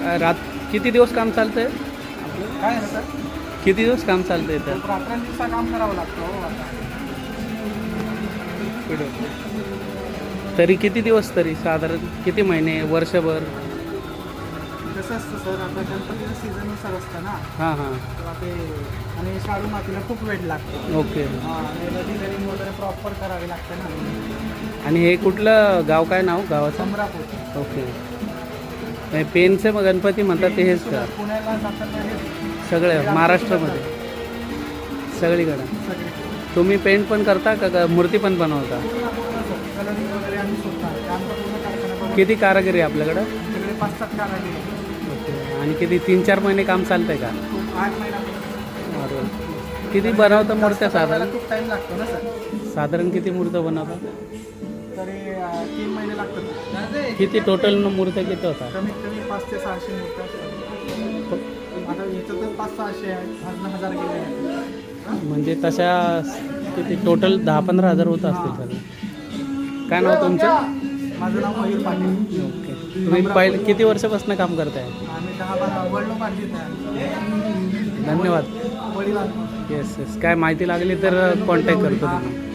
रात किती दिवस काम चालतंय? काय आहे सर? किती दिवस काम चालतंय तर? रात्रंदिवसा काम करावं लागतं हो आता. तरी किती दिवस, तरी साधारण किती महिने, वर्षभर? कसं असतं सर, आता गणपतीचं सीझननुसार असतं ना. हां हां. तेव्हा ते आणि शाडू मातीला खूप वेळ लागतो. ओके. हां, आणि रनिंग वगैरे प्रॉपर करावी लागते ना. आणि हे कुठलं गाव, काय नाव गावाचं? अमरापूर. ओके. पेनचे मग गणपती म्हणतात ते हेच का? पुण्याला जाताना हे सगळे महाराष्ट्रामध्ये सगळीकडं? सगळे तुम्ही पेंट पण करता का मूर्ती पण बनवता? कलरिंग वगैरे आम्ही स्वतः आमचा पूर्ण कारखाना बनवतो. किती कारागिरी आहे आपल्याकडं? आमच्याकडे 5-7 कारागीर आहेत. ओके. आणि किती 3-4 महिने काम चालतंय का? 8 महिना बरोबर. किती बनवता मूर्त्या साधारण? खूप टाईम लागतो ना सर. साधारण किती मूर्त्या बनवता? तरी 3 महिने लागतात. किती टोटल मूर्त्या किती होता? कमीत कमी 500 ते 600 मूर्त्या असतात. आता याचं तर 500-600 आहे, आज 1000 गेले आहेत. म्हणजे तशा किती टोटल 10-15 हजार होत असतील सर. काय नाव तुमचं? माझं नाव मयूर पाटील. ओके. तुम्ही पहिले किती वर्षापासून काम करताय? आम्ही 10-12 वडलो पाटील आहे. धन्यवाद. वडील येस येस. काय माहिती लागली तर कॉन्टॅक्ट करतो तुम्ही.